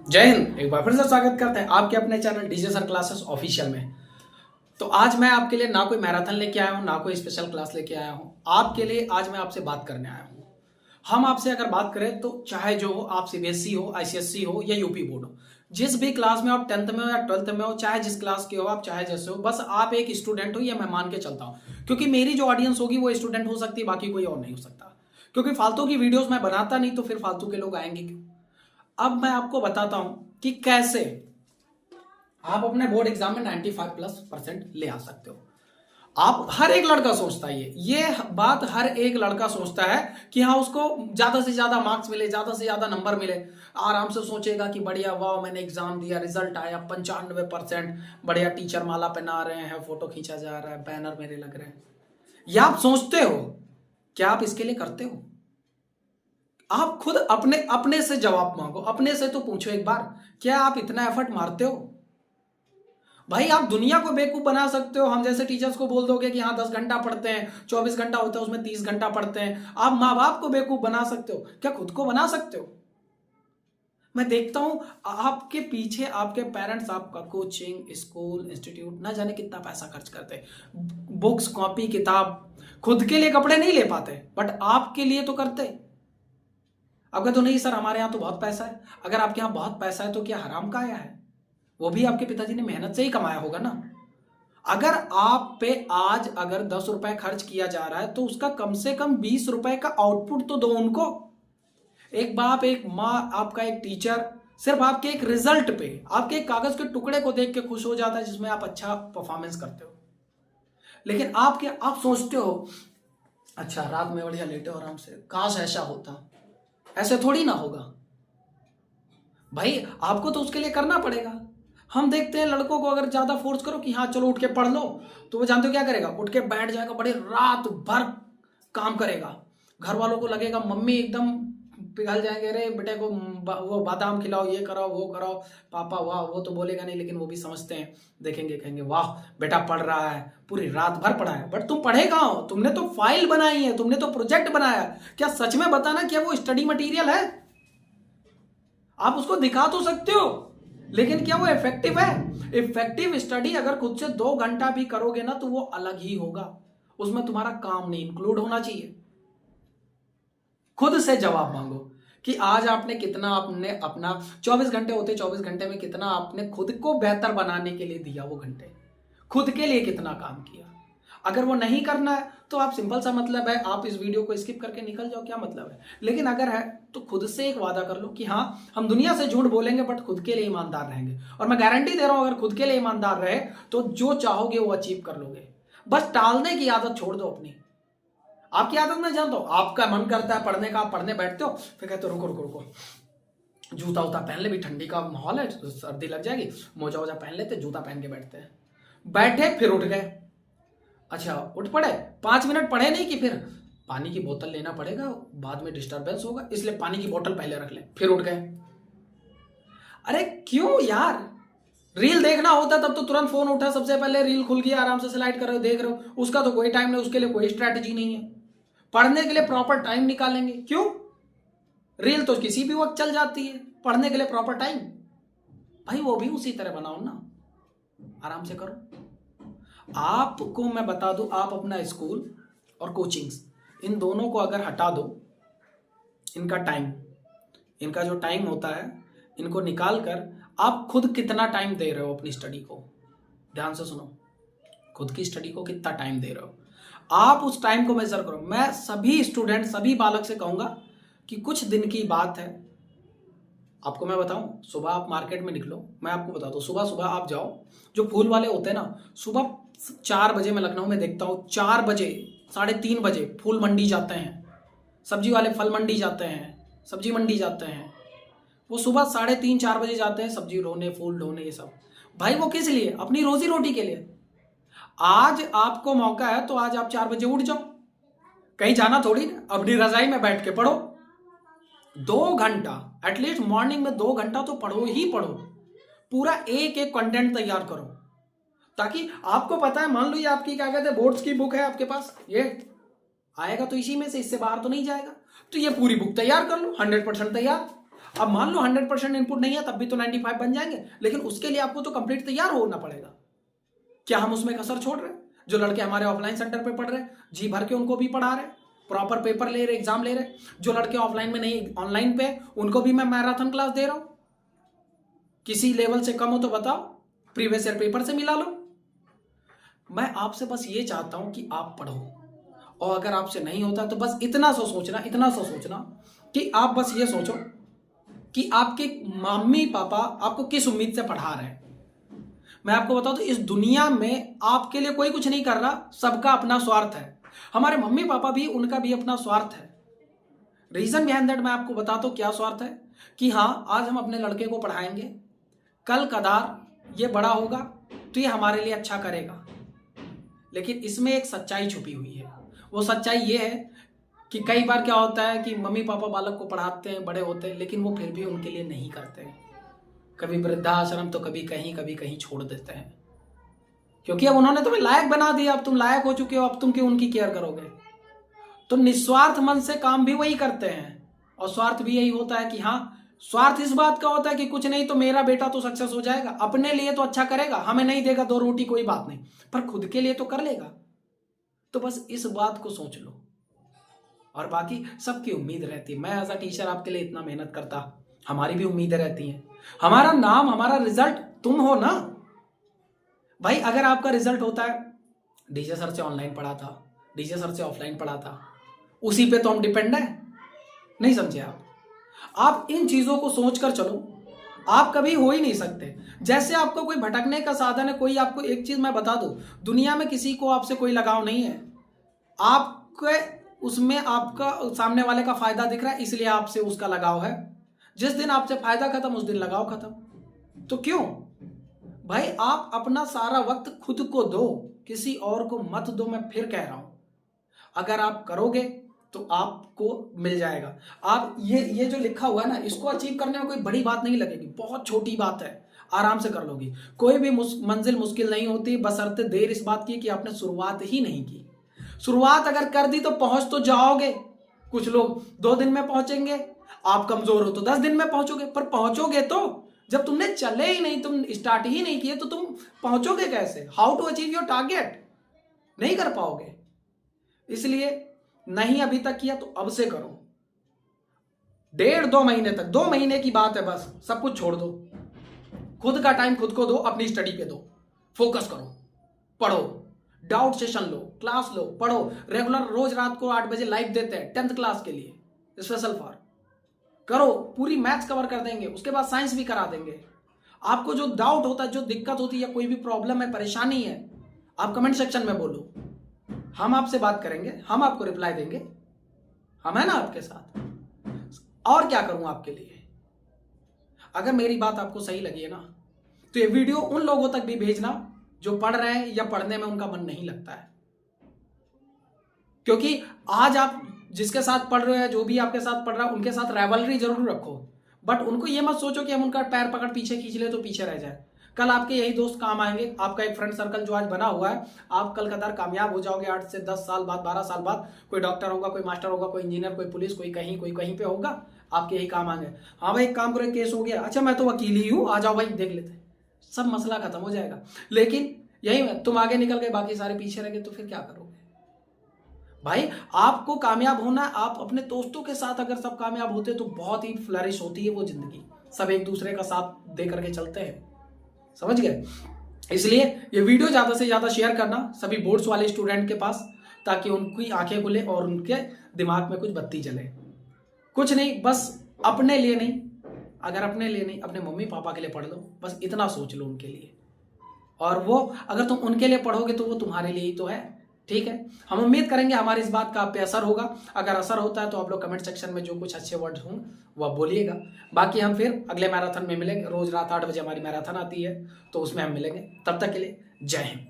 जय हिंद। एक बार फिर से स्वागत करते हैं आपके अपने channel DJ sir classes official में। तो आज मैं आपके लिए ना कोई मैराथन लेके आया हूं, ना कोई स्पेशल क्लास लेके आया हूं। आपके लिए आज मैं आपसे बात करने आया हूं। हम आपसे अगर बात करें तो चाहे जो हो, आप सीबीएसई हो, आईसीएसई हो या यूपी बोर्ड हो, जिस भी क्लास में आप 10th में हो या 12th में हो, चाहे जिस क्लास के हो आप, चाहे जैसे हो, बस आप एक स्टूडेंट हो, ये मैं मान के चलता हूं। क्योंकि मेरी जो ऑडियंस होगी वो स्टूडेंट हो सकती है, बाकी कोई और नहीं हो सकता। क्योंकि फालतू की वीडियोस मैं बनाता नहीं, तो फिर फालतू के लोग आएंगे क्यों। अब मैं आपको बताता हूं कि कैसे आप अपने बोर्ड एग्जाम में 95+% ले आ सकते हो। आप हर एक लड़का सोचता है, ये बात हर एक लड़का सोचता है कि हाँ उसको ज्यादा से ज्यादा मार्क्स मिले, ज्यादा से ज्यादा नंबर मिले। आराम से सोचेगा कि बढ़िया, वाह मैंने एग्जाम दिया, रिजल्ट आया 95%, बढ़िया, टीचर माला पहना रहे हैं, फोटो खींचा जा रहा है, बैनर मेरे लग रहे हैं। या आप सोचते हो, क्या आप इसके लिए करते हो? आप खुद अपने अपने से जवाब मांगो, अपने से तो पूछो एक बार, क्या आप इतना एफर्ट मारते हो? भाई आप दुनिया को बेवकूफ बना सकते हो। हम जैसे टीचर्स को बोल दोगे कि हाँ 10 घंटा पढ़ते हैं, 24 घंटा होता है उसमें 30 घंटा पढ़ते हैं। आप माँ बाप को बेवकूफ बना सकते हो, क्या खुद को बना सकते हो? मैं देखता हूं आपके पीछे आपके पेरेंट्स आपका कोचिंग, स्कूल, इंस्टीट्यूट ना जाने कितना पैसा खर्च करते हैं। बुक्स, कॉपी, किताब, खुद के लिए कपड़े नहीं ले पाते, बट आपके लिए तो करते। अब कहते तो नहीं सर हमारे यहाँ तो बहुत पैसा है। अगर आपके यहाँ बहुत पैसा है तो क्या हराम का आया है? वो भी आपके पिताजी ने मेहनत से ही कमाया होगा ना। अगर आप पे आज अगर 10 रुपए खर्च किया जा रहा है तो उसका कम से कम 20 रुपए का आउटपुट तो दो उनको। एक बाप, एक माँ, आपका एक टीचर सिर्फ आपके एक रिजल्ट पे, आपके एक कागज के टुकड़े को देख के खुश हो जाता है जिसमें आप अच्छा परफॉर्मेंस करते हो। लेकिन आप सोचते हो अच्छा रात में बढ़िया लेटे हो आराम से, काश ऐसा होता। ऐसे थोड़ी ना होगा भाई, आपको तो उसके लिए करना पड़ेगा। हम देखते हैं लड़कों को अगर ज्यादा फोर्स करो कि हाँ चलो उठ के पढ़ लो, तो वो जानते हो क्या करेगा, उठ के बैठ जाएगा, बड़े रात भर काम करेगा। घर वालों को लगेगा, मम्मी एकदम पिघल जाएंगे, अरे बेटे को वो बादाम खिलाओ, ये कराओ, वो कराओ। पापा वाह, वो तो बोलेगा नहीं, लेकिन वो भी समझते हैं, देखेंगे, कहेंगे वाह बेटा पढ़ रहा है, पूरी रात भर पढ़ा है। बट तुम पढ़े कहाँ हो? तुमने तो फाइल बनाई है, तुमने तो प्रोजेक्ट बनाया। क्या सच में बताना क्या वो स्टडी मटेरियल है? आप उसको दिखा तो सकते हो, लेकिन क्या वो इफेक्टिव है? इफेक्टिव स्टडी अगर खुद से 2 घंटा भी करोगे ना तो वो अलग ही होगा, उसमें तुम्हारा काम नहीं इंक्लूड होना चाहिए। खुद से जवाब मांगो कि आज आपने कितना, आपने अपना 24 घंटे होते, 24 घंटे में कितना आपने खुद को बेहतर बनाने के लिए दिया, वो घंटे खुद के लिए कितना काम किया। अगर वो नहीं करना है तो आप, सिंपल सा मतलब है, आप इस वीडियो को स्किप करके निकल जाओ, क्या मतलब है। लेकिन अगर है तो खुद से एक वादा कर लो कि हाँ हम दुनिया से झूठ बोलेंगे बट खुद के लिए ईमानदार रहेंगे। और मैं गारंटी दे रहा हूं अगर खुद के लिए ईमानदार रहे तो जो चाहोगे वो अचीव कर लोगे। बस टालने की आदत छोड़ दो अपनी। आपकी आदत मैं जानता हूं, आपका मन करता है पढ़ने का, आप पढ़ने बैठते हो, फिर कहते हो रुको रुको रुको, जूता उता पहन ले भी, ठंडी का माहौल है तो सर्दी लग जाएगी, मोजा वोजा पहन लेते, जूता पहन के बैठते हैं। बैठे फिर उठ गए, अच्छा उठ पड़े, 5 मिनट पढ़े नहीं कि फिर पानी की बोतल लेना पड़ेगा, बाद में डिस्टरबेंस होगा, इसलिए पानी की बोतल पहले रख ले, फिर उठ गए। अरे क्यों यार, रील देखना होता तब तो तुरंत फोन उठा, सबसे पहले रील खुल गया, आराम से स्लाइड कर रहे हो, देख रहे हो, उसका तो कोई टाइम नहीं, उसके लिए कोई स्ट्रैटेजी नहीं है। पढ़ने के लिए प्रॉपर टाइम निकालेंगे, क्यों? रील तो किसी भी वक्त चल जाती है, पढ़ने के लिए प्रॉपर टाइम, भाई वो भी उसी तरह बनाओ ना, आराम से करो। आपको मैं बता दूं, आप अपना स्कूल और कोचिंग्स, इन दोनों को अगर हटा दो, इनका टाइम, इनका जो टाइम होता है, इनको निकाल कर आप खुद कितना टाइम दे रहे हो अपनी स्टडी को, ध्यान से सुनो, खुद की स्टडी को कितना टाइम दे रहे हो, आप उस टाइम को मेजर करो। मैं सभी स्टूडेंट, सभी बालक से कहूंगा कि कुछ दिन की बात है, आपको मैं बताऊं, सुबह आप मार्केट में निकलो, मैं आपको बताता हूँ, सुबह सुबह आप जाओ, जो फूल वाले होते हैं ना, सुबह 4 बजे मैं लखनऊ में देखता हूँ, 4 बजे, 3:30 बजे फूल मंडी जाते हैं, सब्जी वाले फल मंडी जाते हैं, सब्जी मंडी जाते हैं, वो सुबह 3:30-4 बजे जाते हैं, सब्जी ढोने, फूल ढोने, ये सब। भाई वो किस लिए? अपनी रोजी रोटी के लिए। आज आपको मौका है तो आज आप 4 बजे उठ जाओ, कहीं जाना थोड़ी ना, अपनी रजाई में बैठ के पढ़ो 2 घंटा, एटलीस्ट मॉर्निंग में 2 घंटा तो पढ़ो ही पढ़ो, पूरा एक एक कंटेंट तैयार करो, ताकि आपको पता है, मान लो ये आपकी क्या कहते हैं बोर्ड्स की बुक है आपके पास, ये आएगा तो इसी में से, इससे बाहर तो नहीं जाएगा, तो ये पूरी बुक तैयार कर लो, 100% तैयार। अब मान लो 100% इनपुट नहीं है तब भी तो 95 बन जाएंगे, लेकिन उसके लिए आपको तो कंप्लीट तैयार होना पड़ेगा। क्या हम उसमें कसर छोड़ रहे हैं? जो लड़के हमारे ऑफलाइन सेंटर पे पढ़ रहे हैं, जी भर के उनको भी पढ़ा रहे, प्रॉपर पेपर ले रहे, एग्जाम ले रहे। जो लड़के ऑफलाइन में नहीं ऑनलाइन पे, उनको भी मैं मैराथन क्लास दे रहा हूं। किसी लेवल से कम हो तो बताओ, प्रीवियस ईयर पेपर से मिला लो। मैं आपसे बस ये चाहता हूं कि आप पढ़ो, और अगर आपसे नहीं होता तो बस इतना सा सोचना कि आप बस ये सोचो कि आपके मम्मी पापा आपको किस उम्मीद से पढ़ा रहे हैं। मैं आपको बताऊं तो इस दुनिया में आपके लिए कोई कुछ नहीं कर रहा, सबका अपना स्वार्थ है। हमारे मम्मी पापा भी, उनका भी अपना स्वार्थ है। रीजन बिहाइंड दैट मैं आपको बताता हूं क्या स्वार्थ है, कि हाँ आज हम अपने लड़के को पढ़ाएंगे, कल कदार ये बड़ा होगा तो ये हमारे लिए अच्छा करेगा। लेकिन इसमें एक सच्चाई छुपी हुई है। वो सच्चाई ये है कि कई बार क्या होता है कि मम्मी पापा बालक को पढ़ाते हैं, बड़े होते हैं, लेकिन वो फिर भी उनके लिए नहीं करते हैं। कभी वृद्धाश्रम तो कभी कहीं छोड़ देते हैं, क्योंकि अब उन्होंने तुम्हें लायक बना दिया, अब तुम लायक हो चुके हो, अब तुम क्यों उनकी केयर करोगे। तो निस्वार्थ मन से काम भी वही करते हैं, और स्वार्थ भी यही होता है कि हाँ, स्वार्थ इस बात का होता है कि कुछ नहीं तो मेरा बेटा तो सक्सेस हो जाएगा, अपने लिए तो अच्छा करेगा, हमें नहीं देगा 2 रोटी कोई बात नहीं, पर खुद के लिए तो कर लेगा। तो बस इस बात को सोच लो, और बाकी सबकी उम्मीद रहती है। मैं एज अ टीचर आपके लिए इतना मेहनत करता, हमारी भी उम्मीदें रहती हैं। हमारा नाम, हमारा रिजल्ट तुम हो ना भाई। अगर आपका रिजल्ट होता है डीजे सर से ऑनलाइन पढ़ा था, डीजे सर से ऑफलाइन पढ़ा था, उसी पे तो हम डिपेंड है। नहीं समझे आप इन चीजों को सोचकर चलो, आप कभी हो ही नहीं सकते। जैसे आपको कोई भटकने का साधन है, कोई आपको एक चीज मैं बता दूं, दुनिया में किसी को आपसे कोई लगाव नहीं है। आपके उसमें आपका सामने वाले का फायदा दिख रहा है, इसलिए आपसे उसका लगाव है। जिस दिन आपसे फायदा खत्म, उस दिन लगाव खत्म। तो क्यों भाई, आप अपना सारा वक्त खुद को दो, किसी और को मत दो। मैं फिर कह रहा हूं, अगर आप करोगे तो आपको मिल जाएगा। आप ये जो लिखा हुआ है ना, इसको अचीव करने में कोई बड़ी बात नहीं लगेगी, बहुत छोटी बात है, आराम से कर लोगी। कोई भी मंजिल मुश्किल नहीं होती, बशर्ते देर इस बात की कि आपने शुरुआत ही नहीं की। शुरुआत अगर कर दी तो पहुंच तो जाओगे। कुछ लोग 2 दिन में पहुंचेंगे, आप कमजोर हो तो 10 दिन में पहुंचोगे, पर पहुंचोगे तो। जब तुमने चले ही नहीं, तुम स्टार्ट ही नहीं किए, तो तुम पहुंचोगे कैसे? How to achieve your target? नहीं कर पाओगे। इसलिए नहीं अभी तक किया तो अब से करो। 1.5-2 महीने तक, 2 महीने की बात है बस, सब कुछ छोड़ दो, खुद का टाइम खुद को दो, अपनी स्टडी पे दो, फोकस करो, पढ़ो, डाउट सेशन लो, क्लास लो, पढ़ो रेगुलर। रोज रात को 8 बजे लाइव देते हैं 10th क्लास के लिए, स्पेशल फॉर। करो, पूरी मैथ्स कवर कर देंगे, उसके बाद साइंस भी करा देंगे। आपको जो डाउट होता है, जो दिक्कत होती है, कोई भी प्रॉब्लम है, परेशानी है, आप कमेंट सेक्शन में बोलो, हम आपसे बात करेंगे, हम आपको रिप्लाई देंगे। हम है ना आपके साथ। और क्या करूं आपके लिए? अगर मेरी बात आपको सही लगी है ना, तो ये वीडियो उन लोगों तक भी भेजना जो पढ़ रहे हैं या पढ़ने में उनका मन नहीं लगता है। क्योंकि आज आप जिसके साथ पढ़ रहे हो, जो भी आपके साथ पढ़ रहा है, उनके साथ राइवलरी जरूर रखो, बट उनको ये मत सोचो कि हम उनका पैर पकड़ पीछे खींच ले तो पीछे रह जाए। कल आपके यही दोस्त काम आएंगे। आपका एक फ्रेंड सर्कल जो आज बना हुआ है, आप कल कदार कामयाब हो जाओगे। 8 से 10 साल बाद, 12 साल बाद कोई डॉक्टर होगा, कोई मास्टर होगा, कोई इंजीनियर, कोई पुलिस, कोई कहीं पे होगा, आपके यही काम आएंगे। हाँ भाई, एक काम करो, केस हो गया, अच्छा मैं तो वकील ही हूँ, आ जाओ भाई देख लेते हैं, सब मसला खत्म हो जाएगा। लेकिन यही तुम आगे निकल गए, बाकी सारे पीछे रह गए, तो फिर क्या करोगे भाई? आपको कामयाब होना, आप अपने दोस्तों के साथ अगर सब कामयाब होते तो बहुत ही फ्लरिश होती है वो जिंदगी। सब एक दूसरे का साथ दे करके चलते हैं, समझ गए? इसलिए ये वीडियो ज्यादा से ज्यादा शेयर करना सभी बोर्ड्स वाले स्टूडेंट के पास, ताकि उनकी आंखें खुले और उनके दिमाग में कुछ बत्ती जले। कुछ नहीं, बस अपने लिए नहीं, अगर अपने लिए नहीं, अपने मम्मी पापा के लिए पढ़ लो, बस इतना सोच लो उनके लिए। और वो अगर तुम उनके लिए पढ़ोगे तो वो तुम्हारे लिए ही तो है, ठीक है? हम उम्मीद करेंगे हमारी इस बात का आप पे असर होगा। अगर असर होता है तो आप लोग कमेंट सेक्शन में जो कुछ अच्छे वर्ड्स हों वो आप बोलिएगा। बाकी हम फिर अगले मैराथन में मिलेंगे। रोज रात 8 बजे हमारी मैराथन आती है, तो उसमें हम मिलेंगे। तब तक के लिए जय हिंद।